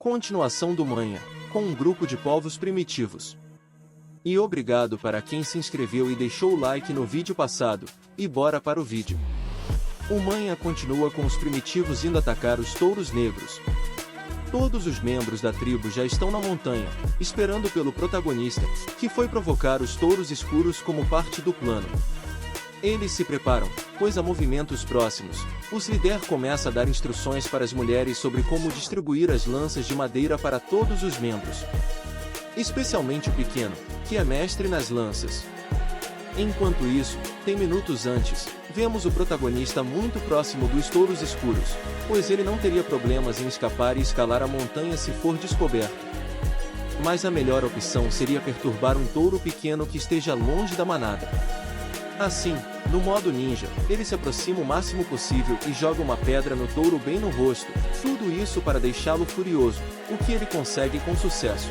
Continuação do Manha, com um grupo de povos primitivos. E obrigado para quem se inscreveu e deixou o like no vídeo passado, e bora para o vídeo. O Manha continua com os primitivos indo atacar os touros negros. Todos os membros da tribo já estão na montanha, esperando pelo protagonista, que foi provocar os touros escuros como parte do plano. Eles se preparam, pois há movimentos próximos. O líder começa a dar instruções para as mulheres sobre como distribuir as lanças de madeira para todos os membros. Especialmente o pequeno, que é mestre nas lanças. Enquanto isso, tem minutos antes, vemos o protagonista muito próximo dos touros escuros, pois ele não teria problemas em escapar e escalar a montanha se for descoberto. Mas a melhor opção seria perturbar um touro pequeno que esteja longe da manada. Assim, no modo ninja, ele se aproxima o máximo possível e joga uma pedra no touro bem no rosto, tudo isso para deixá-lo furioso, o que ele consegue com sucesso.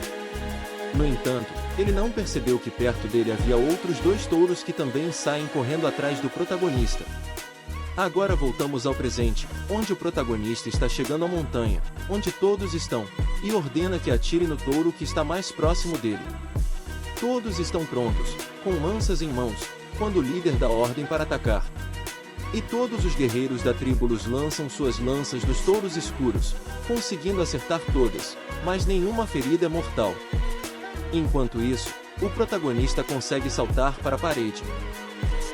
No entanto, ele não percebeu que perto dele havia outros dois touros que também saem correndo atrás do protagonista. Agora voltamos ao presente, onde o protagonista está chegando à montanha, onde todos estão, e ordena que atire no touro que está mais próximo dele. Todos estão prontos, com lanças em mãos, quando o líder dá ordem para atacar. E todos os guerreiros da tribo lançam suas lanças nos touros escuros, conseguindo acertar todas, mas nenhuma ferida é mortal. Enquanto isso, o protagonista consegue saltar para a parede.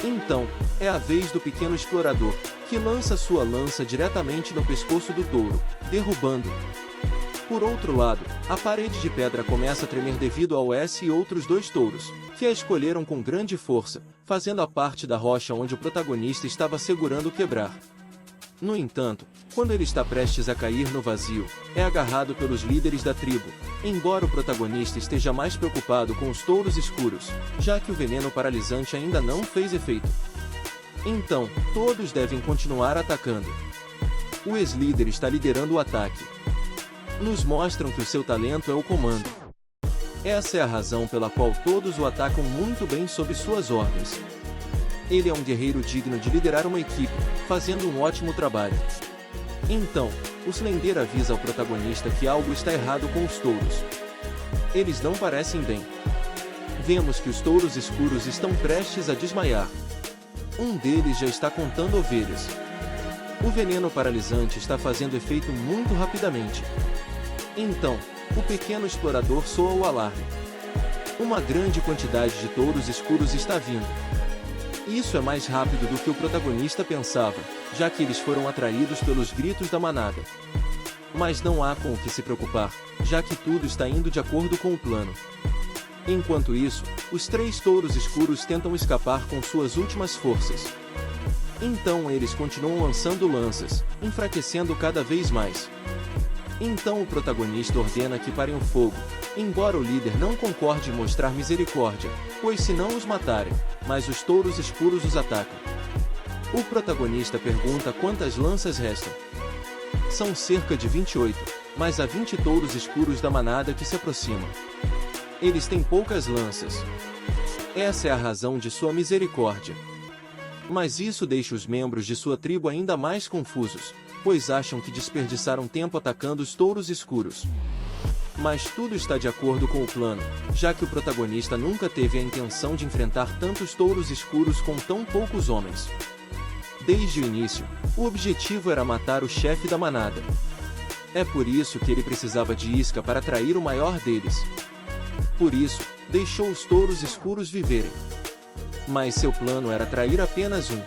Então, é a vez do pequeno explorador, que lança sua lança diretamente no pescoço do touro, derrubando-o. Por outro lado, a parede de pedra começa a tremer devido ao S e outros dois touros, que a escolheram com grande força, fazendo a parte da rocha onde o protagonista estava segurando quebrar. No entanto, quando ele está prestes a cair no vazio, é agarrado pelos líderes da tribo, embora o protagonista esteja mais preocupado com os touros escuros, já que o veneno paralisante ainda não fez efeito. Então, todos devem continuar atacando. O ex-líder está liderando o ataque. Nos mostram que o seu talento é o comando. Essa é a razão pela qual todos o atacam muito bem sob suas ordens. Ele é um guerreiro digno de liderar uma equipe, fazendo um ótimo trabalho. Então, o Slender avisa ao protagonista que algo está errado com os touros. Eles não parecem bem. Vemos que os touros escuros estão prestes a desmaiar. Um deles já está contando ovelhas. O veneno paralisante está fazendo efeito muito rapidamente. Então, o pequeno explorador soa o alarme. Uma grande quantidade de touros escuros está vindo. Isso é mais rápido do que o protagonista pensava, já que eles foram atraídos pelos gritos da manada. Mas não há com o que se preocupar, já que tudo está indo de acordo com o plano. Enquanto isso, os três touros escuros tentam escapar com suas últimas forças. Então eles continuam lançando lanças, enfraquecendo cada vez mais. Então o protagonista ordena que parem o fogo, embora o líder não concorde em mostrar misericórdia, pois se não os matarem, mas os touros escuros os atacam. O protagonista pergunta quantas lanças restam. São cerca de 28, mas há 20 touros escuros da manada que se aproximam. Eles têm poucas lanças. Essa é a razão de sua misericórdia. Mas isso deixa os membros de sua tribo ainda mais confusos, pois acham que desperdiçaram tempo atacando os touros escuros. Mas tudo está de acordo com o plano, já que o protagonista nunca teve a intenção de enfrentar tantos touros escuros com tão poucos homens. Desde o início, o objetivo era matar o chefe da manada. É por isso que ele precisava de isca para atrair o maior deles. Por isso, deixou os touros escuros viverem. Mas seu plano era atrair apenas um.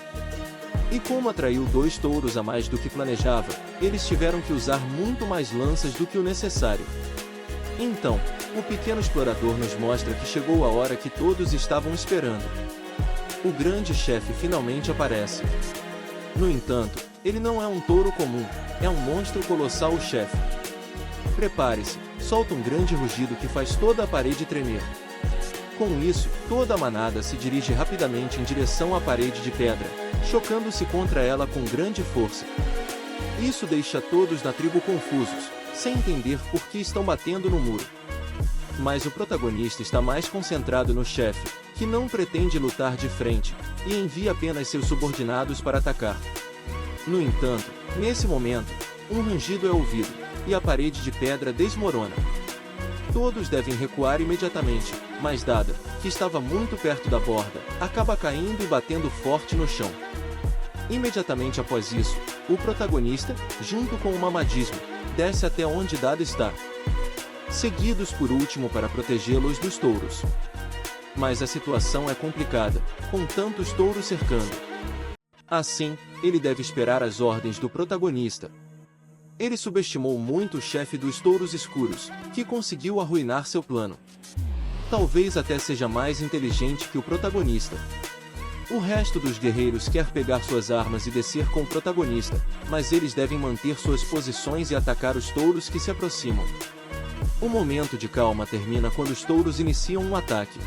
E como atraiu dois touros a mais do que planejava, eles tiveram que usar muito mais lanças do que o necessário. Então, o pequeno explorador nos mostra que chegou a hora que todos estavam esperando. O grande chefe finalmente aparece. No entanto, ele não é um touro comum, é um monstro colossal chefe. Prepare-se, solta um grande rugido que faz toda a parede tremer. Com isso, toda a manada se dirige rapidamente em direção à parede de pedra, chocando-se contra ela com grande força. Isso deixa todos na tribo confusos, sem entender por que estão batendo no muro. Mas o protagonista está mais concentrado no chefe, que não pretende lutar de frente, e envia apenas seus subordinados para atacar. No entanto, nesse momento, um rangido é ouvido. e a parede de pedra desmorona. Todos devem recuar imediatamente, mas Dada, que estava muito perto da borda, acaba caindo e batendo forte no chão. Imediatamente após isso, o protagonista, junto com o mamadismo, desce até onde Dada está, seguidos por último para protegê-los dos touros. Mas a situação é complicada, com tantos touros cercando. Assim, ele deve esperar as ordens do protagonista. Ele subestimou muito o chefe dos touros escuros, que conseguiu arruinar seu plano. Talvez até seja mais inteligente que o protagonista. O resto dos guerreiros quer pegar suas armas e descer com o protagonista, mas eles devem manter suas posições e atacar os touros que se aproximam. O momento de calma termina quando os touros iniciam um ataque.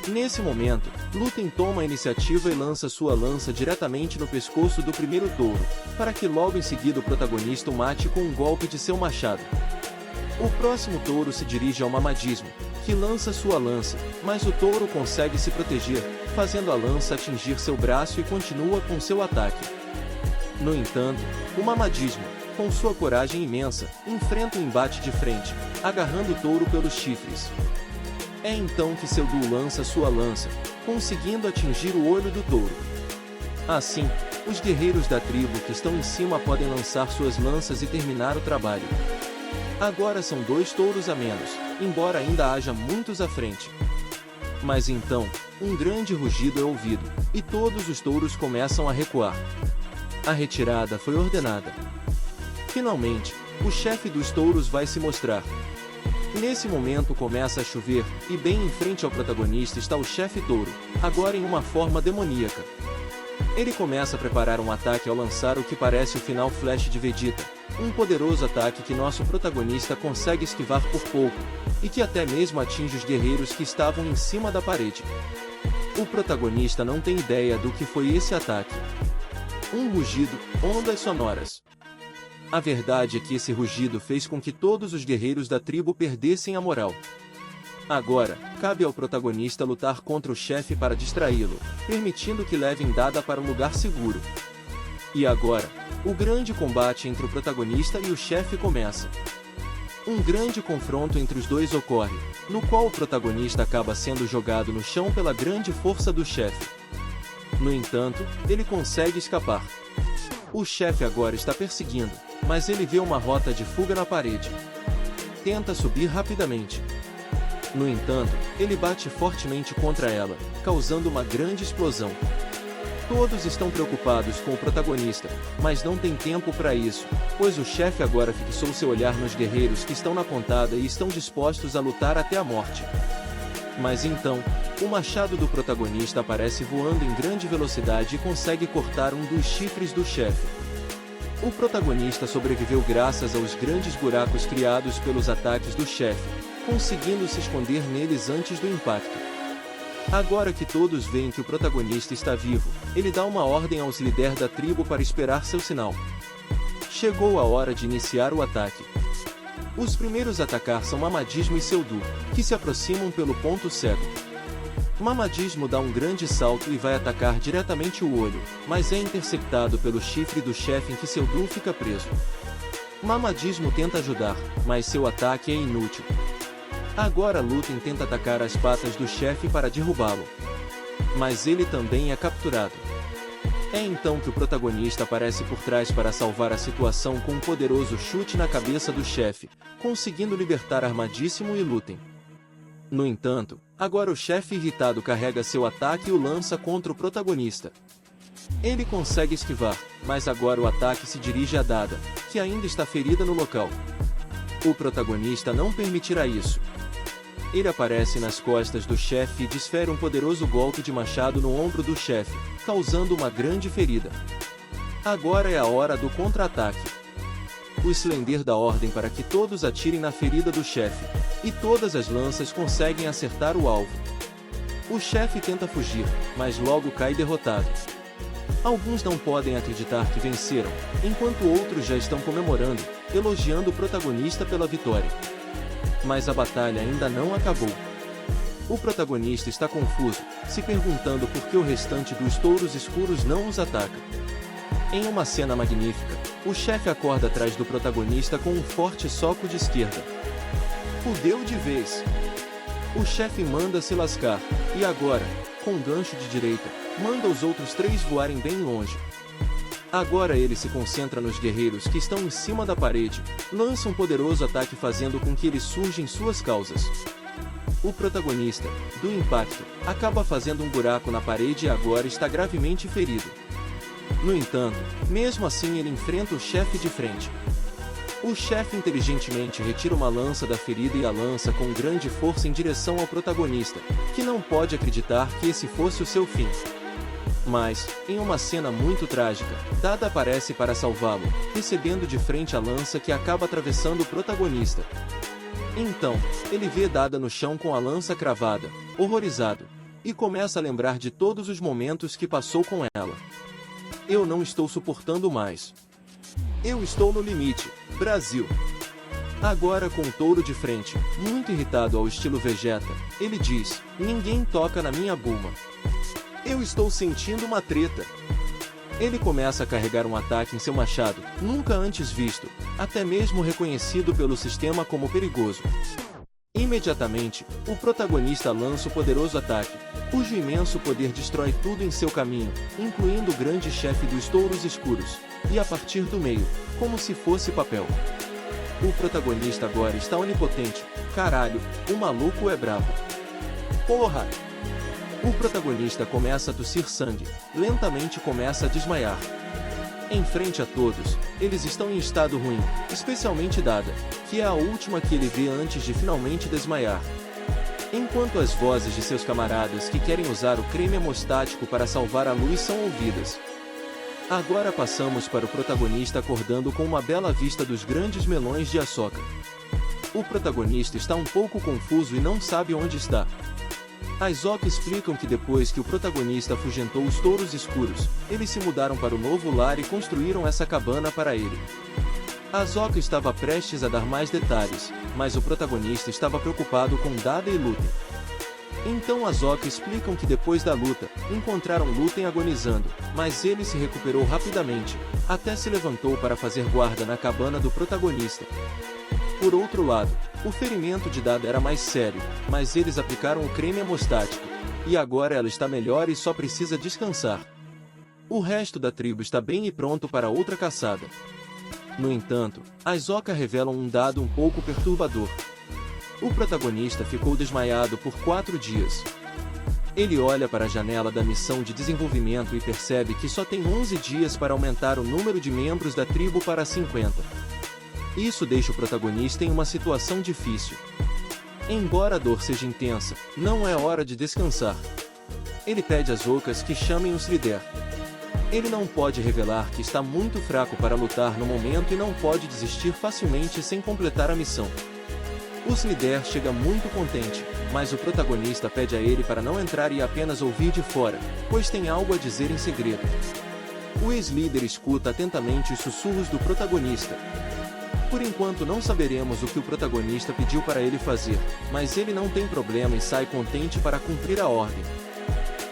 Nesse momento, Lúthien toma a iniciativa e lança sua lança diretamente no pescoço do primeiro touro, para que logo em seguida o protagonista o mate com um golpe de seu machado. O próximo touro se dirige ao mamadismo, que lança sua lança, mas o touro consegue se proteger, fazendo a lança atingir seu braço e continua com seu ataque. No entanto, o mamadismo, com sua coragem imensa, enfrenta o embate de frente, agarrando o touro pelos chifres. É então que seu duo lança sua lança, conseguindo atingir o olho do touro. Assim, os guerreiros da tribo que estão em cima podem lançar suas lanças e terminar o trabalho. Agora são 2 touros a menos, embora ainda haja muitos à frente. Mas então, um grande rugido é ouvido, e todos os touros começam a recuar. A retirada foi ordenada. Finalmente, o chefe dos touros vai se mostrar. Nesse momento começa a chover, e bem em frente ao protagonista está o chefe touro, agora em uma forma demoníaca. Ele começa a preparar um ataque ao lançar o que parece o final flash de Vegeta, um poderoso ataque que nosso protagonista consegue esquivar por pouco, e que até mesmo atinge os guerreiros que estavam em cima da parede. O protagonista não tem ideia do que foi esse ataque. Um rugido, ondas sonoras. A verdade é que esse rugido fez com que todos os guerreiros da tribo perdessem a moral. Agora, cabe ao protagonista lutar contra o chefe para distraí-lo, permitindo que levem Dada para um lugar seguro. E agora, o grande combate entre o protagonista e o chefe começa. Um grande confronto entre os dois ocorre, no qual o protagonista acaba sendo jogado no chão pela grande força do chefe. No entanto, ele consegue escapar. O chefe agora está perseguindo, mas ele vê uma rota de fuga na parede. Tenta subir rapidamente. No entanto, ele bate fortemente contra ela, causando uma grande explosão. Todos estão preocupados com o protagonista, mas não tem tempo para isso, pois o chefe agora fixou seu olhar nos guerreiros que estão na pontada e estão dispostos a lutar até a morte. Mas então, o machado do protagonista aparece voando em grande velocidade e consegue cortar um dos chifres do chefe. O protagonista sobreviveu graças aos grandes buracos criados pelos ataques do chefe, conseguindo se esconder neles antes do impacto. Agora que todos veem que o protagonista está vivo, ele dá uma ordem aos líderes da tribo para esperar seu sinal. Chegou a hora de iniciar o ataque. Os primeiros a atacar são Mamadismo e Seudu, que se aproximam pelo ponto cego. Mamadismo dá um grande salto e vai atacar diretamente o olho, mas é interceptado pelo chifre do chefe em que Seudu fica preso. Mamadismo tenta ajudar, mas seu ataque é inútil. Agora Lúthien tenta atacar as patas do chefe para derrubá-lo. Mas ele também é capturado. É então que o protagonista aparece por trás para salvar a situação com um poderoso chute na cabeça do chefe, conseguindo libertar Armadíssimo e Lúthien. No entanto, agora o chefe irritado carrega seu ataque e o lança contra o protagonista. Ele consegue esquivar, mas agora o ataque se dirige a Dada, que ainda está ferida no local. O protagonista não permitirá isso. Ele aparece nas costas do chefe e desfere um poderoso golpe de machado no ombro do chefe, causando uma grande ferida. Agora é a hora do contra-ataque. O Slender dá ordem para que todos atirem na ferida do chefe, e todas as lanças conseguem acertar o alvo. O chefe tenta fugir, mas logo cai derrotado. Alguns não podem acreditar que venceram, enquanto outros já estão comemorando, elogiando o protagonista pela vitória. Mas a batalha ainda não acabou. O protagonista está confuso, se perguntando por que o restante dos touros escuros não os ataca. Em uma cena magnífica, o chefe acorda atrás do protagonista com um forte soco de esquerda. Fudeu de vez. O chefe manda se lascar, e agora, com gancho de direita, manda os outros 3 voarem bem longe. Agora ele se concentra nos guerreiros que estão em cima da parede, lança um poderoso ataque fazendo com que eles surjam suas causas. O protagonista, do impacto, acaba fazendo um buraco na parede e agora está gravemente ferido. No entanto, mesmo assim ele enfrenta o chefe de frente. O chefe inteligentemente retira uma lança da ferida e a lança com grande força em direção ao protagonista, que não pode acreditar que esse fosse o seu fim. Mas, em uma cena muito trágica, Dada aparece para salvá-lo, recebendo de frente a lança que acaba atravessando o protagonista. Então, ele vê Dada no chão com a lança cravada, horrorizado, e começa a lembrar de todos os momentos que passou com ela. Eu não estou suportando mais. Eu estou no limite, Brasil. Agora com o touro de frente, muito irritado ao estilo Vegeta, ele diz, ninguém toca na minha Bulma. Eu estou sentindo uma treta. Ele começa a carregar um ataque em seu machado, nunca antes visto, até mesmo reconhecido pelo sistema como perigoso. Imediatamente, o protagonista lança o poderoso ataque, cujo imenso poder destrói tudo em seu caminho, incluindo o grande chefe dos touros escuros, e a partir do meio, como se fosse papel. O protagonista agora está onipotente. Caralho, o maluco é brabo. Porra! O protagonista começa a tossir sangue, lentamente começa a desmaiar. Em frente a todos, eles estão em estado ruim, especialmente Dada, que é a última que ele vê antes de finalmente desmaiar. Enquanto as vozes de seus camaradas que querem usar o creme hemostático para salvar a luz são ouvidas. Agora passamos para o protagonista acordando com uma bela vista dos grandes melões de Ahsoka. O protagonista está um pouco confuso e não sabe onde está. As Ahsoka explicam que depois que o protagonista afugentou os touros escuros, eles se mudaram para o novo lar e construíram essa cabana para ele. A Ahsoka estava prestes a dar mais detalhes, mas o protagonista estava preocupado com Dada e Luten. Então as Ahsoka explicam que depois da luta, encontraram Luten agonizando, mas ele se recuperou rapidamente, até se levantou para fazer guarda na cabana do protagonista. Por outro lado, o ferimento de Dada era mais sério, mas eles aplicaram o creme hemostático, e agora ela está melhor e só precisa descansar. O resto da tribo está bem e pronto para outra caçada. No entanto, as Ahsoka revelam um dado um pouco perturbador. O protagonista ficou desmaiado por 4 dias. Ele olha para a janela da missão de desenvolvimento e percebe que só tem 11 dias para aumentar o número de membros da tribo para 50. Isso deixa o protagonista em uma situação difícil. Embora a dor seja intensa, não é hora de descansar. Ele pede às Ahsokas que chamem os líder. Ele não pode revelar que está muito fraco para lutar no momento e não pode desistir facilmente sem completar a missão. O líder chega muito contente, mas o protagonista pede a ele para não entrar e apenas ouvir de fora, pois tem algo a dizer em segredo. O ex-líder escuta atentamente os sussurros do protagonista. Por enquanto não saberemos o que o protagonista pediu para ele fazer, mas ele não tem problema e sai contente para cumprir a ordem.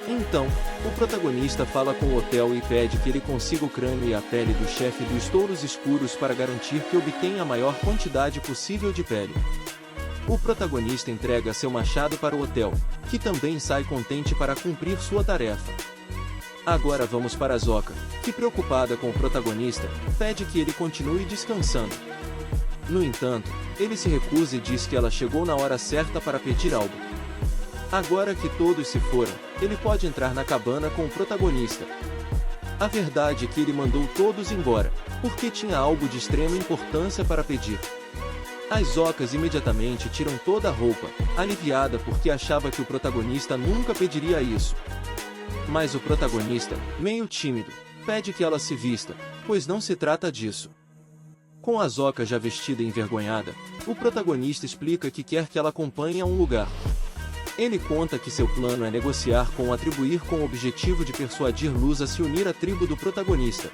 Então, o protagonista fala com o hotel e pede que ele consiga o crânio e a pele do chefe dos touros escuros para garantir que obtenha a maior quantidade possível de pele. O protagonista entrega seu machado para o hotel, que também sai contente para cumprir sua tarefa. Agora vamos para Ahsoka, que preocupada com o protagonista, pede que ele continue descansando. No entanto, ele se recusa e diz que ela chegou na hora certa para pedir algo. Agora que todos se foram, ele pode entrar na cabana com o protagonista. A verdade é que ele mandou todos embora, porque tinha algo de extrema importância para pedir. As Ahsokas imediatamente tiram toda a roupa, aliviada porque achava que o protagonista nunca pediria isso. Mas o protagonista, meio tímido, pede que ela se vista, pois não se trata disso. Com a Ahsoka já vestida e envergonhada, o protagonista explica que quer que ela acompanhe a um lugar. Ele conta que seu plano é negociar com o Atribuir com o objetivo de persuadir Luz a se unir à tribo do protagonista.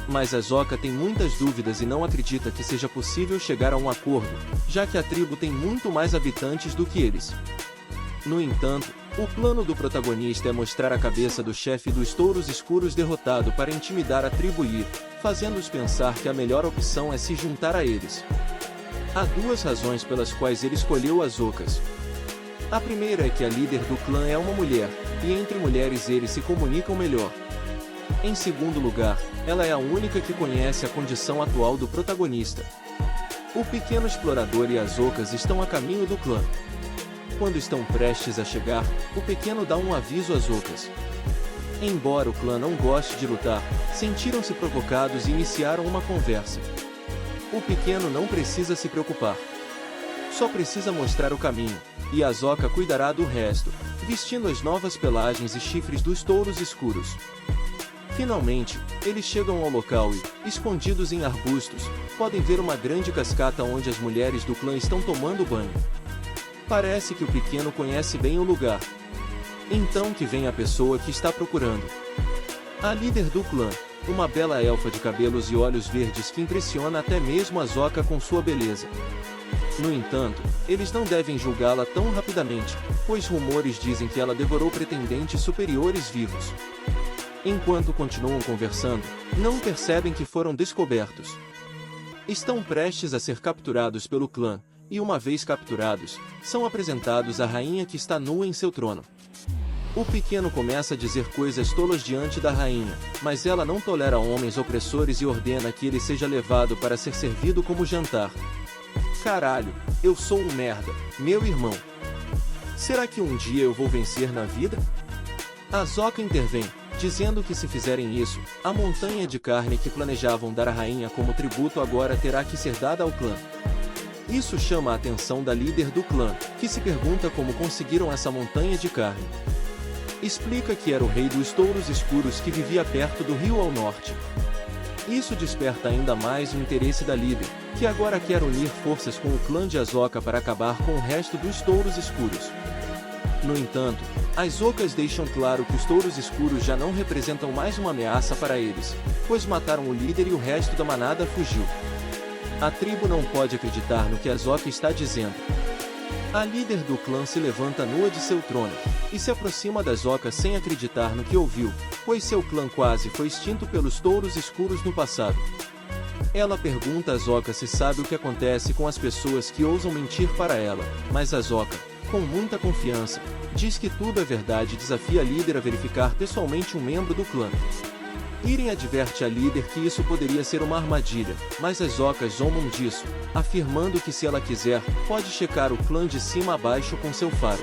Mas a Ahsoka tem muitas dúvidas e não acredita que seja possível chegar a um acordo, já que a tribo tem muito mais habitantes do que eles. No entanto, O plano do protagonista é mostrar a cabeça do chefe dos Touros Escuros derrotado para intimidar a tribo e, fazendo-os pensar que a melhor opção é se juntar a eles. Há duas razões pelas quais ele escolheu as Ocas. A primeira é que a líder do clã é uma mulher, e entre mulheres eles se comunicam melhor. Em segundo lugar, ela é a única que conhece a condição atual do protagonista. O pequeno explorador e as Ocas estão a caminho do clã. Quando estão prestes a chegar, o pequeno dá um aviso às Ocas. Embora o clã não goste de lutar, sentiram-se provocados e iniciaram uma conversa. O pequeno não precisa se preocupar. Só precisa mostrar o caminho, e a Zoca cuidará do resto, vestindo as novas pelagens e chifres dos touros escuros. Finalmente, eles chegam ao local e, escondidos em arbustos, podem ver uma grande cascata onde as mulheres do clã estão tomando banho. Parece que o pequeno conhece bem o lugar. Então que vem a pessoa que está procurando. A líder do clã, uma bela elfa de cabelos e olhos verdes que impressiona até mesmo a Zoca com sua beleza. No entanto, eles não devem julgá-la tão rapidamente, pois rumores dizem que ela devorou pretendentes superiores vivos. Enquanto continuam conversando, não percebem que foram descobertos. Estão prestes a ser capturados pelo clã, e uma vez capturados, são apresentados à rainha que está nua em seu trono. O pequeno começa a dizer coisas tolas diante da rainha, mas ela não tolera homens opressores e ordena que ele seja levado para ser servido como jantar. Caralho, eu sou um merda, meu irmão. Será que um dia eu vou vencer na vida? A Zoca intervém, dizendo que se fizerem isso, a montanha de carne que planejavam dar à rainha como tributo agora terá que ser dada ao clã. Isso chama a atenção da líder do clã, que se pergunta como conseguiram essa montanha de carne. Explica que era o rei dos touros escuros que vivia perto do rio ao norte. Isso desperta ainda mais o interesse da líder, que agora quer unir forças com o clã de Azoka para acabar com o resto dos touros escuros. No entanto, as Ocas deixam claro que os touros escuros já não representam mais uma ameaça para eles, pois mataram o líder e o resto da manada fugiu. A tribo não pode acreditar no que a Zoca está dizendo. A líder do clã se levanta nua de seu trono, e se aproxima da Zoca sem acreditar no que ouviu, pois seu clã quase foi extinto pelos touros escuros no passado. Ela pergunta a Zoca se sabe o que acontece com as pessoas que ousam mentir para ela, mas a Zoca, com muita confiança, diz que tudo é verdade e desafia a líder a verificar pessoalmente um membro do clã. Irem adverte a líder que isso poderia ser uma armadilha, mas as Ocas zombam disso, afirmando que se ela quiser, pode checar o clã de cima a baixo com seu faro.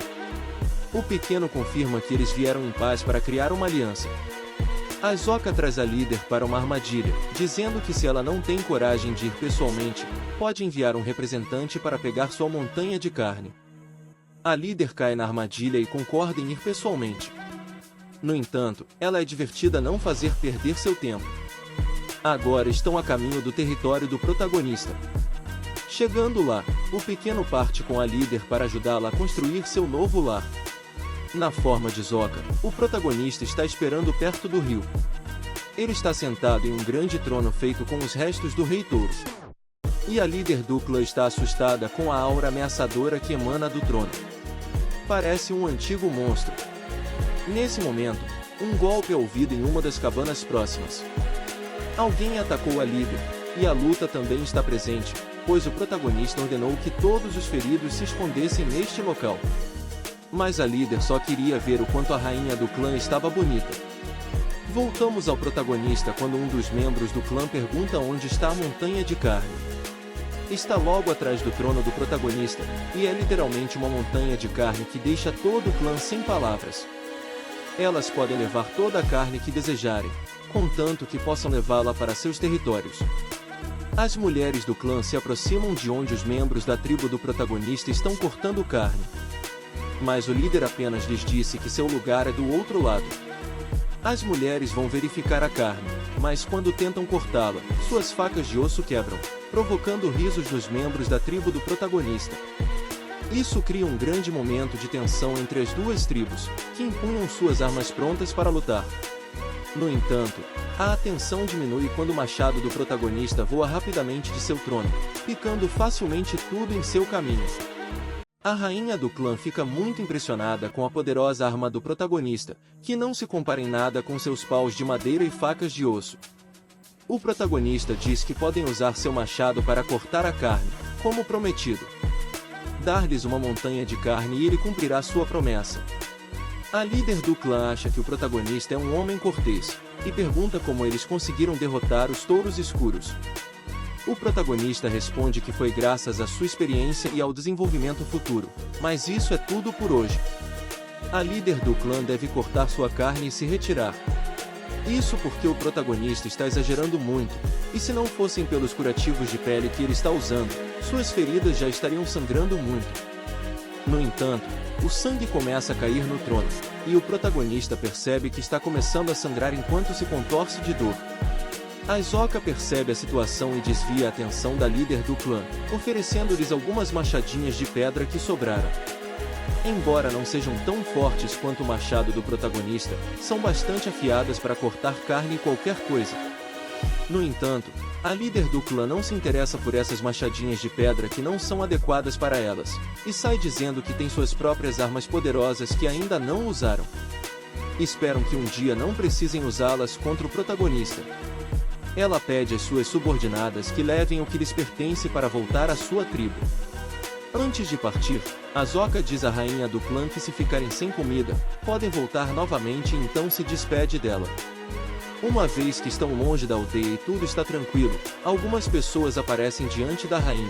O pequeno confirma que eles vieram em paz para criar uma aliança. A Zoca traz a líder para uma armadilha, dizendo que se ela não tem coragem de ir pessoalmente, pode enviar um representante para pegar sua montanha de carne. A líder cai na armadilha e concorda em ir pessoalmente. No entanto, ela é advertida a não fazer perder seu tempo. Agora estão a caminho do território do protagonista. Chegando lá, o pequeno parte com a líder para ajudá-la a construir seu novo lar. Na forma de Zoca, o protagonista está esperando perto do rio. Ele está sentado em um grande trono feito com os restos do Rei Touro. E a líder do clã está assustada com a aura ameaçadora que emana do trono. Parece um antigo monstro. Nesse momento, um golpe é ouvido em uma das cabanas próximas. Alguém atacou a líder, e a luta também está presente, pois o protagonista ordenou que todos os feridos se escondessem neste local. Mas a líder só queria ver o quanto a rainha do clã estava bonita. Voltamos ao protagonista quando um dos membros do clã pergunta onde está a montanha de carne. Está logo atrás do trono do protagonista, e é literalmente uma montanha de carne que deixa todo o clã sem palavras. Elas podem levar toda a carne que desejarem, contanto que possam levá-la para seus territórios. As mulheres do clã se aproximam de onde os membros da tribo do protagonista estão cortando carne. Mas o líder apenas lhes disse que seu lugar é do outro lado. As mulheres vão verificar a carne, mas quando tentam cortá-la, suas facas de osso quebram, provocando risos dos membros da tribo do protagonista. Isso cria um grande momento de tensão entre as duas tribos, que empunham suas armas prontas para lutar. No entanto, a tensão diminui quando o machado do protagonista voa rapidamente de seu trono, picando facilmente tudo em seu caminho. A rainha do clã fica muito impressionada com a poderosa arma do protagonista, que não se compara em nada com seus paus de madeira e facas de osso. O protagonista diz que podem usar seu machado para cortar a carne, como prometido. Dar-lhes uma montanha de carne e ele cumprirá sua promessa. A líder do clã acha que o protagonista é um homem cortês, e pergunta como eles conseguiram derrotar os touros escuros. O protagonista responde que foi graças à sua experiência e ao desenvolvimento futuro, mas isso é tudo por hoje. A líder do clã deve cortar sua carne e se retirar. Isso porque o protagonista está exagerando muito, e se não fossem pelos curativos de pele que ele está usando, suas feridas já estariam sangrando muito. No entanto, o sangue começa a cair no trono, e o protagonista percebe que está começando a sangrar enquanto se contorce de dor. Aizoka percebe a situação e desvia a atenção da líder do clã, oferecendo-lhes algumas machadinhas de pedra que sobraram. Embora não sejam tão fortes quanto o machado do protagonista, são bastante afiadas para cortar carne e qualquer coisa. No entanto, a líder do clã não se interessa por essas machadinhas de pedra que não são adequadas para elas, e sai dizendo que tem suas próprias armas poderosas que ainda não usaram. Esperam que um dia não precisem usá-las contra o protagonista. Ela pede às suas subordinadas que levem o que lhes pertence para voltar à sua tribo. Antes de partir, Aizoka diz à rainha do clã que se ficarem sem comida, podem voltar novamente e então se despede dela. Uma vez que estão longe da aldeia e tudo está tranquilo, algumas pessoas aparecem diante da rainha.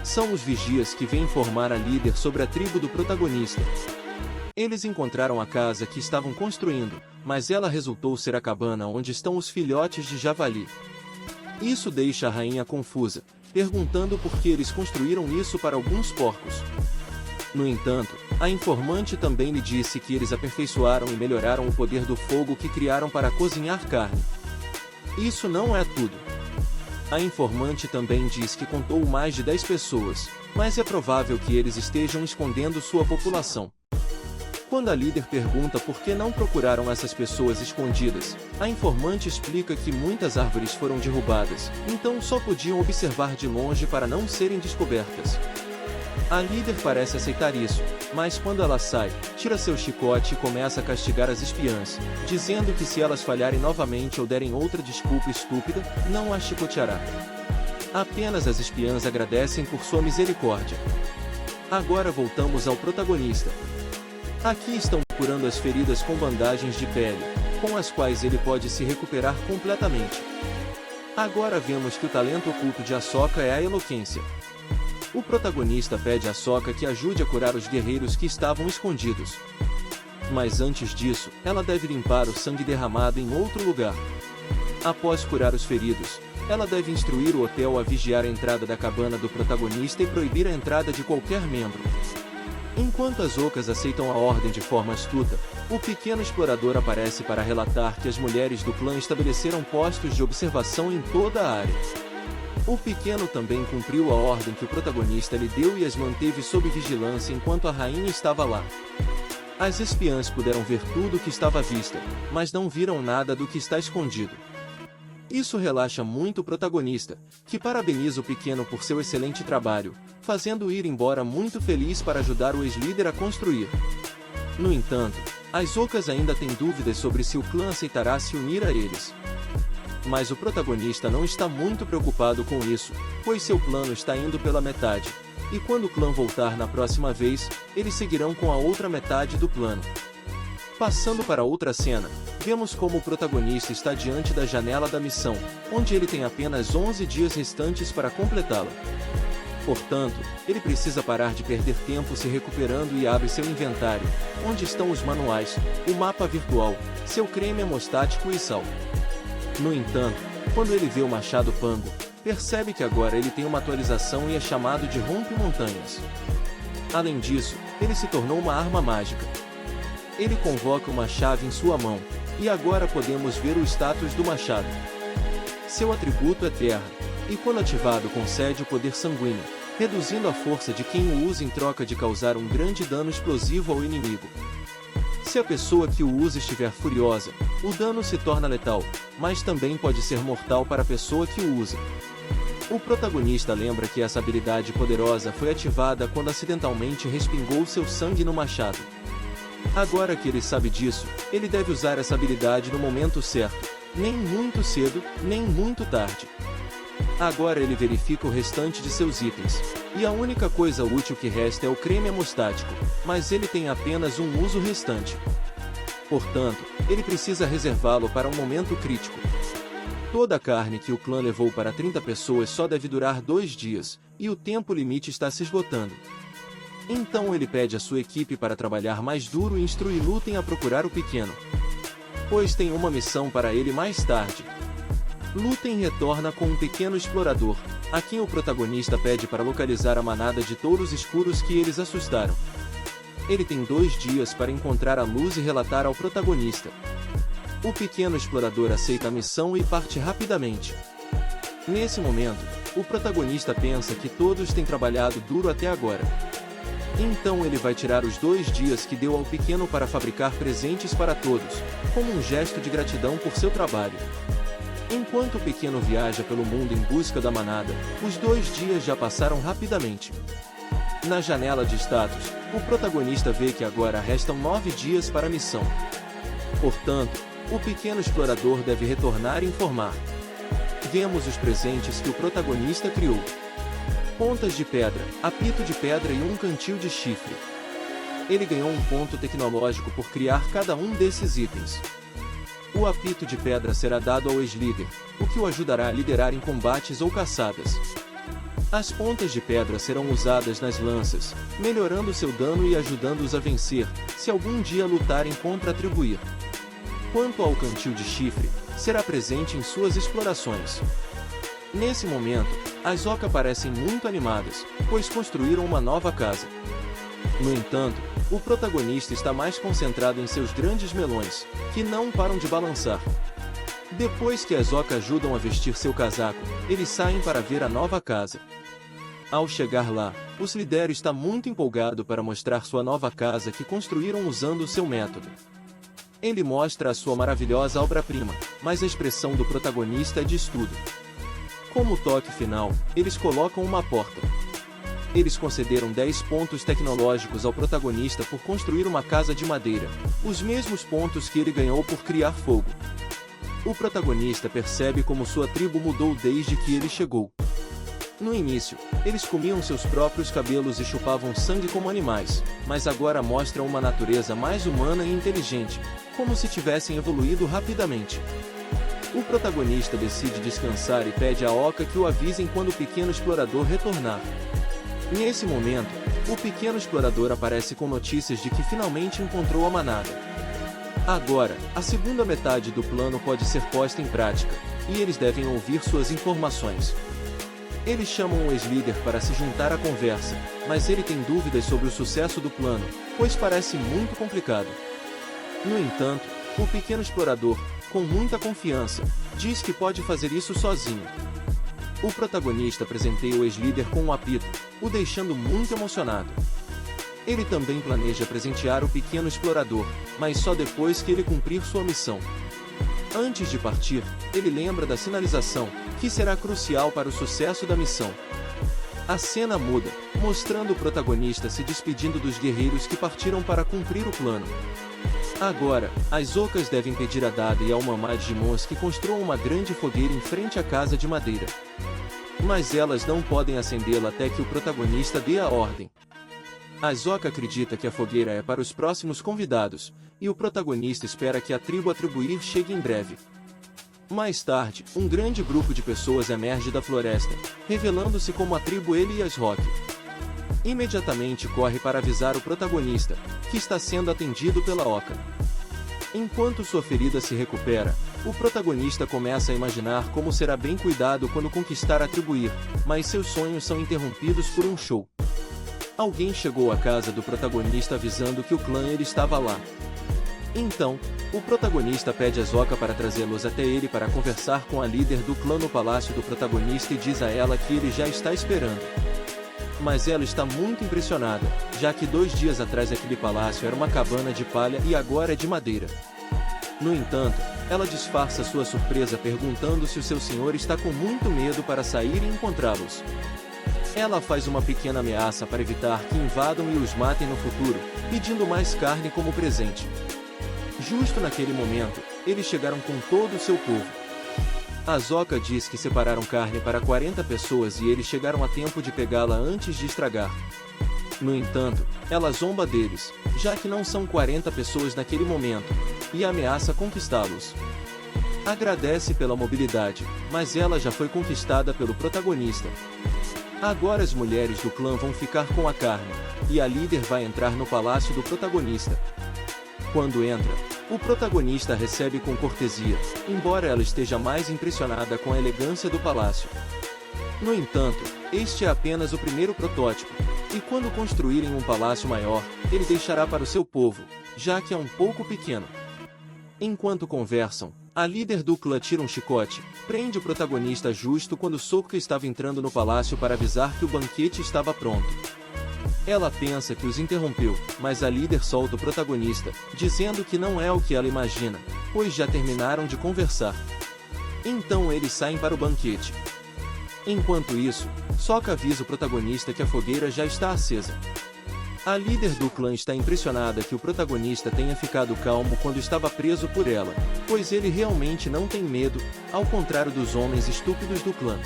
São os vigias que vêm informar a líder sobre a tribo do protagonista. Eles encontraram a casa que estavam construindo, mas ela resultou ser a cabana onde estão os filhotes de javali. Isso deixa a rainha confusa, perguntando por que eles construíram isso para alguns porcos. No entanto, a informante também lhe disse que eles aperfeiçoaram e melhoraram o poder do fogo que criaram para cozinhar carne. Isso não é tudo. A informante também diz que contou mais de 10 pessoas, mas é provável que eles estejam escondendo sua população. Quando a líder pergunta por que não procuraram essas pessoas escondidas, a informante explica que muitas árvores foram derrubadas, então só podiam observar de longe para não serem descobertas. A líder parece aceitar isso, mas quando ela sai, tira seu chicote e começa a castigar as espiãs, dizendo que se elas falharem novamente ou derem outra desculpa estúpida, não as chicoteará. Apenas as espiãs agradecem por sua misericórdia. Agora voltamos ao protagonista. Aqui estão curando as feridas com bandagens de pele, com as quais ele pode se recuperar completamente. Agora vemos que o talento oculto de Aizoka é a eloquência. O protagonista pede a Aizoka que ajude a curar os guerreiros que estavam escondidos. Mas antes disso, ela deve limpar o sangue derramado em outro lugar. Após curar os feridos, ela deve instruir o hotel a vigiar a entrada da cabana do protagonista e proibir a entrada de qualquer membro. Enquanto as ocas aceitam a ordem de forma astuta, o pequeno explorador aparece para relatar que as mulheres do clã estabeleceram postos de observação em toda a área. O pequeno também cumpriu a ordem que o protagonista lhe deu e as manteve sob vigilância enquanto a rainha estava lá. As espiãs puderam ver tudo o que estava à vista, mas não viram nada do que está escondido. Isso relaxa muito o protagonista, que parabeniza o pequeno por seu excelente trabalho, fazendo-o ir embora muito feliz para ajudar o ex-líder a construir. No entanto, as ocas ainda têm dúvidas sobre se o clã aceitará se unir a eles. Mas o protagonista não está muito preocupado com isso, pois seu plano está indo pela metade, e quando o clã voltar na próxima vez, eles seguirão com a outra metade do plano. Passando para outra cena, vemos como o protagonista está diante da janela da missão, onde ele tem apenas 11 dias restantes para completá-la. Portanto, ele precisa parar de perder tempo se recuperando e abre seu inventário, onde estão os manuais, o mapa virtual, seu creme hemostático e sal. No entanto, quando ele vê o machado Pango, percebe que agora ele tem uma atualização e é chamado de Rompe-Montanhas. Além disso, ele se tornou uma arma mágica. Ele convoca uma chave em sua mão, e agora podemos ver o status do machado. Seu atributo é terra, e quando ativado concede o poder sanguíneo, reduzindo a força de quem o usa em troca de causar um grande dano explosivo ao inimigo. Se a pessoa que o usa estiver furiosa, o dano se torna letal, mas também pode ser mortal para a pessoa que o usa. O protagonista lembra que essa habilidade poderosa foi ativada quando acidentalmente respingou seu sangue no machado. Agora que ele sabe disso, ele deve usar essa habilidade no momento certo, nem muito cedo, nem muito tarde. Agora ele verifica o restante de seus itens, e a única coisa útil que resta é o creme hemostático, mas ele tem apenas um uso restante. Portanto, ele precisa reservá-lo para um momento crítico. Toda a carne que o clã levou para 30 pessoas só deve durar 2 dias, e o tempo limite está se esgotando. Então ele pede à sua equipe para trabalhar mais duro e instrui Lúten a procurar o pequeno, pois tem uma missão para ele mais tarde. Lúten retorna com um pequeno explorador, a quem o protagonista pede para localizar a manada de touros escuros que eles assustaram. Ele tem 2 dias para encontrar a luz e relatar ao protagonista. O pequeno explorador aceita a missão e parte rapidamente. Nesse momento, o protagonista pensa que todos têm trabalhado duro até agora. Então ele vai tirar os 2 dias que deu ao pequeno para fabricar presentes para todos, como um gesto de gratidão por seu trabalho. Enquanto o pequeno viaja pelo mundo em busca da manada, os 2 dias já passaram rapidamente. Na janela de status, o protagonista vê que agora restam 9 dias para a missão. Portanto, o pequeno explorador deve retornar e informar. Vemos os presentes que o protagonista criou: pontas de pedra, apito de pedra e um cantil de chifre. Ele ganhou um ponto tecnológico por criar cada um desses itens. O apito de pedra será dado ao ex-líder, o que o ajudará a liderar em combates ou caçadas. As pontas de pedra serão usadas nas lanças, melhorando seu dano e ajudando-os a vencer, se algum dia lutarem contra a Tribuir. Quanto ao cantil de chifre, será presente em suas explorações. Nesse momento, as Oca parecem muito animadas, pois construíram uma nova casa. No entanto, o protagonista está mais concentrado em seus grandes melões, que não param de balançar. Depois que as Oca ajudam a vestir seu casaco, eles saem para ver a nova casa. Ao chegar lá, o líder está muito empolgado para mostrar sua nova casa que construíram usando seu método. Ele mostra a sua maravilhosa obra-prima, mas a expressão do protagonista é de estudo. Como toque final, eles colocam uma porta. Eles concederam 10 pontos tecnológicos ao protagonista por construir uma casa de madeira, os mesmos pontos que ele ganhou por criar fogo. O protagonista percebe como sua tribo mudou desde que ele chegou. No início, eles comiam seus próprios cabelos e chupavam sangue como animais, mas agora mostram uma natureza mais humana e inteligente, como se tivessem evoluído rapidamente. O protagonista decide descansar e pede a Oca que o avisem quando o pequeno explorador retornar. Nesse momento, o pequeno explorador aparece com notícias de que finalmente encontrou a manada. Agora, a segunda metade do plano pode ser posta em prática, e eles devem ouvir suas informações. Eles chamam o ex-líder para se juntar à conversa, mas ele tem dúvidas sobre o sucesso do plano, pois parece muito complicado. No entanto, o pequeno explorador, com muita confiança, diz que pode fazer isso sozinho. O protagonista presenteia o ex-líder com um apito, o deixando muito emocionado. Ele também planeja presentear o pequeno explorador, mas só depois que ele cumprir sua missão. Antes de partir, ele lembra da sinalização, que será crucial para o sucesso da missão. A cena muda, mostrando o protagonista se despedindo dos guerreiros que partiram para cumprir o plano. Agora, as Ocas devem pedir a Dada e ao Mamá Digimons que construam uma grande fogueira em frente à casa de madeira. Mas elas não podem acendê-la até que o protagonista dê a ordem. A Oca acredita que a fogueira é para os próximos convidados, e o protagonista espera que a tribo Atribuir chegue em breve. Mais tarde, um grande grupo de pessoas emerge da floresta, revelando-se como a tribo Elias Rock. Imediatamente corre para avisar o protagonista, que está sendo atendido pela Oca. Enquanto sua ferida se recupera, o protagonista começa a imaginar como será bem cuidado quando conquistar Atribuir, mas seus sonhos são interrompidos por um show. Alguém chegou à casa do protagonista avisando que o clã ele estava lá. Então, o protagonista pede a Oca para trazê-los até ele para conversar com a líder do clã no palácio do protagonista e diz a ela que ele já está esperando. Mas ela está muito impressionada, já que 2 dias atrás aquele palácio era uma cabana de palha e agora é de madeira. No entanto, ela disfarça sua surpresa perguntando se o seu senhor está com muito medo para sair e encontrá-los. Ela faz uma pequena ameaça para evitar que invadam e os matem no futuro, pedindo mais carne como presente. Justo naquele momento, eles chegaram com todo o seu povo. A Zoka diz que separaram carne para 40 pessoas e eles chegaram a tempo de pegá-la antes de estragar. No entanto, ela zomba deles, já que não são 40 pessoas naquele momento, e ameaça conquistá-los. Agradece pela mobilidade, mas ela já foi conquistada pelo protagonista. Agora as mulheres do clã vão ficar com a carne, e a líder vai entrar no palácio do protagonista. Quando entra, o protagonista recebe com cortesia, embora ela esteja mais impressionada com a elegância do palácio. No entanto, este é apenas o primeiro protótipo, e quando construírem um palácio maior, ele deixará para o seu povo, já que é um pouco pequeno. Enquanto conversam, a líder do clã tira um chicote, prende o protagonista justo quando Sokka estava entrando no palácio para avisar que o banquete estava pronto. Ela pensa que os interrompeu, mas a líder solta o protagonista, dizendo que não é o que ela imagina, pois já terminaram de conversar. Então eles saem para o banquete. Enquanto isso, Sokka avisa o protagonista que a fogueira já está acesa. A líder do clã está impressionada que o protagonista tenha ficado calmo quando estava preso por ela, pois ele realmente não tem medo, ao contrário dos homens estúpidos do clã.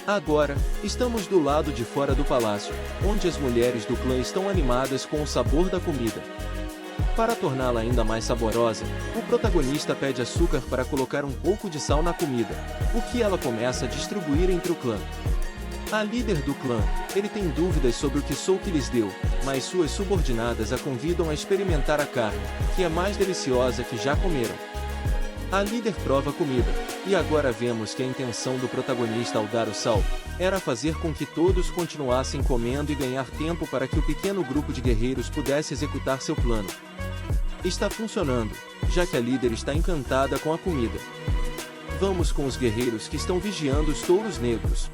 Agora, estamos do lado de fora do palácio, onde as mulheres do clã estão animadas com o sabor da comida. Para torná-la ainda mais saborosa, o protagonista pede açúcar para colocar um pouco de sal na comida, o que ela começa a distribuir entre o clã. A líder do clã, ele tem dúvidas sobre o que Sokka lhes deu, mas suas subordinadas a convidam a experimentar a carne, que é mais deliciosa que já comeram. A líder prova a comida, e agora vemos que a intenção do protagonista ao dar o sal, era fazer com que todos continuassem comendo e ganhar tempo para que o pequeno grupo de guerreiros pudesse executar seu plano. Está funcionando, já que a líder está encantada com a comida. Vamos com os guerreiros que estão vigiando os touros negros.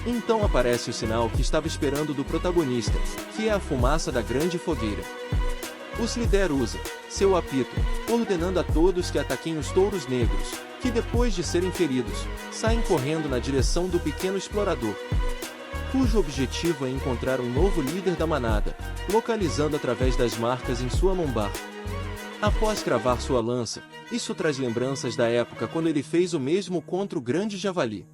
Então aparece o sinal que estava esperando do protagonista, que é a fumaça da grande fogueira. O líder usa seu apito, ordenando a todos que ataquem os touros negros, que depois de serem feridos, saem correndo na direção do pequeno explorador, cujo objetivo é encontrar um novo líder da manada, localizando através das marcas em sua lombar. Após cravar sua lança, isso traz lembranças da época quando ele fez o mesmo contra o grande javali.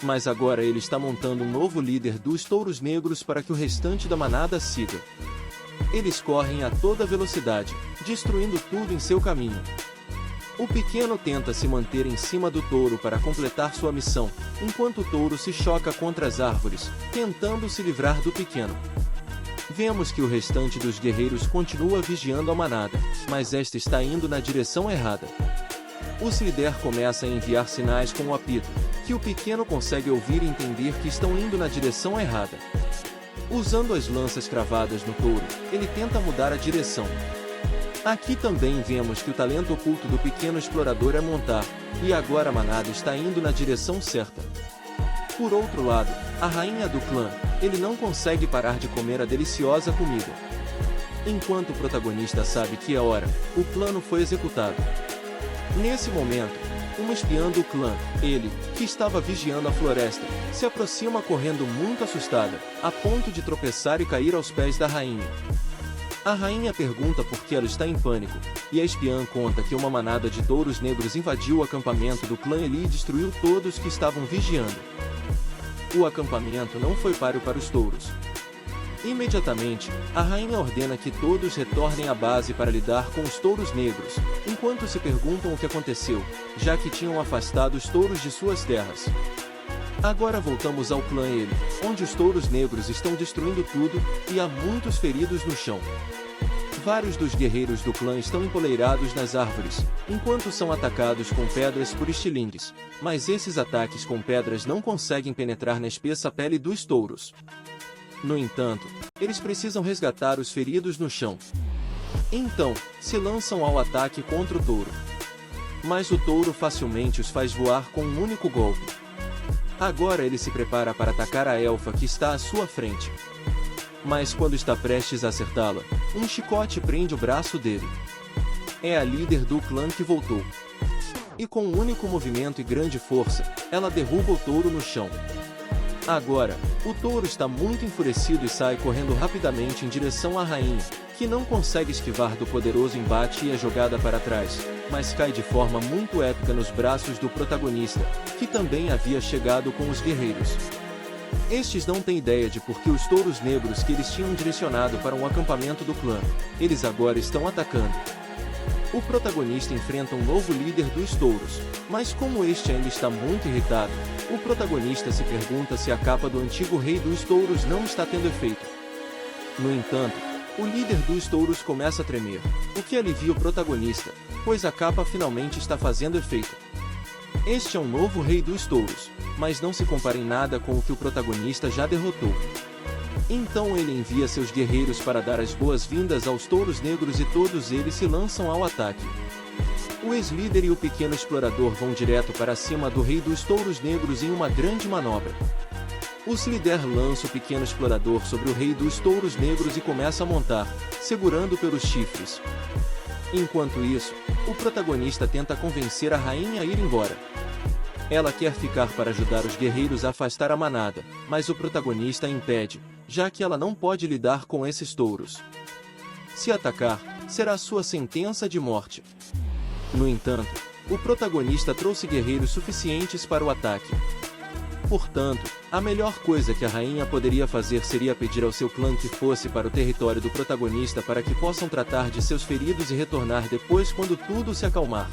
Mas agora ele está montando um novo líder dos touros negros para que o restante da manada siga. Eles correm a toda velocidade, destruindo tudo em seu caminho. O pequeno tenta se manter em cima do touro para completar sua missão, enquanto o touro se choca contra as árvores, tentando se livrar do pequeno. Vemos que o restante dos guerreiros continua vigiando a manada, mas esta está indo na direção errada. O líder começa a enviar sinais com o apito, que o pequeno consegue ouvir e entender que estão indo na direção errada. Usando as lanças cravadas no touro, ele tenta mudar a direção. Aqui também vemos que o talento oculto do pequeno explorador é montar, e agora a manada está indo na direção certa. Por outro lado, a rainha do clã, ele não consegue parar de comer a deliciosa comida. Enquanto o protagonista sabe que é hora, o plano foi executado. Nesse momento, uma espiã do clã, ele, que estava vigiando a floresta, se aproxima correndo muito assustada, a ponto de tropeçar e cair aos pés da rainha. A rainha pergunta por que ela está em pânico, e a espiã conta que uma manada de touros negros invadiu o acampamento do clã Eli e destruiu todos que estavam vigiando. O acampamento não foi páreo para os touros. Imediatamente, a rainha ordena que todos retornem à base para lidar com os touros negros, enquanto se perguntam o que aconteceu, já que tinham afastado os touros de suas terras. Agora voltamos ao clã Eli, onde os touros negros estão destruindo tudo, e há muitos feridos no chão. Vários dos guerreiros do clã estão empoleirados nas árvores, enquanto são atacados com pedras por estilingues, mas esses ataques com pedras não conseguem penetrar na espessa pele dos touros. No entanto, eles precisam resgatar os feridos no chão. Então, se lançam ao ataque contra o touro. Mas o touro facilmente os faz voar com um único golpe. Agora ele se prepara para atacar a elfa que está à sua frente. Mas quando está prestes a acertá-la, um chicote prende o braço dele. É a líder do clã que voltou. E com um único movimento e grande força, ela derruba o touro no chão. Agora, o touro está muito enfurecido e sai correndo rapidamente em direção à rainha, que não consegue esquivar do poderoso embate e é jogada para trás, mas cai de forma muito épica nos braços do protagonista, que também havia chegado com os guerreiros. Estes não têm ideia de por que os touros negros que eles tinham direcionado para um acampamento do clã, eles agora estão atacando. O protagonista enfrenta um novo líder dos touros, mas como este ainda está muito irritado, o protagonista se pergunta se a capa do antigo rei dos touros não está tendo efeito. No entanto, o líder dos touros começa a tremer, o que alivia o protagonista, pois a capa finalmente está fazendo efeito. Este é um novo rei dos touros, mas não se compara em nada com o que o protagonista já derrotou. Então ele envia seus guerreiros para dar as boas-vindas aos touros negros e todos eles se lançam ao ataque. O ex-líder e o pequeno explorador vão direto para cima do rei dos touros negros em uma grande manobra. O líder lança o pequeno explorador sobre o rei dos touros negros e começa a montar, segurando pelos chifres. Enquanto isso, o protagonista tenta convencer a rainha a ir embora. Ela quer ficar para ajudar os guerreiros a afastar a manada, mas o protagonista a impede, já que ela não pode lidar com esses touros. Se atacar, será sua sentença de morte. No entanto, o protagonista trouxe guerreiros suficientes para o ataque. Portanto, a melhor coisa que a rainha poderia fazer seria pedir ao seu clã que fosse para o território do protagonista para que possam tratar de seus feridos e retornar depois quando tudo se acalmar.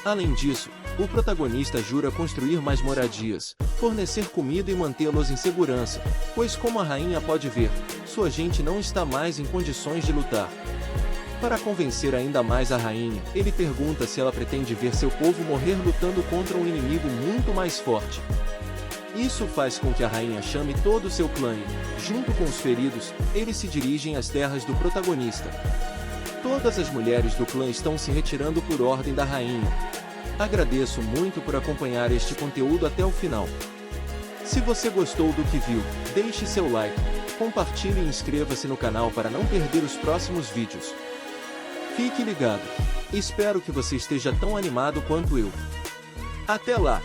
Além disso, o protagonista jura construir mais moradias, fornecer comida e mantê-los em segurança, pois como a rainha pode ver, sua gente não está mais em condições de lutar. Para convencer ainda mais a rainha, ele pergunta se ela pretende ver seu povo morrer lutando contra um inimigo muito mais forte. Isso faz com que a rainha chame todo o seu clã e, junto com os feridos, eles se dirigem às terras do protagonista. Todas as mulheres do clã estão se retirando por ordem da rainha. Agradeço muito por acompanhar este conteúdo até o final. Se você gostou do que viu, deixe seu like, compartilhe e inscreva-se no canal para não perder os próximos vídeos. Fique ligado. Espero que você esteja tão animado quanto eu. Até lá!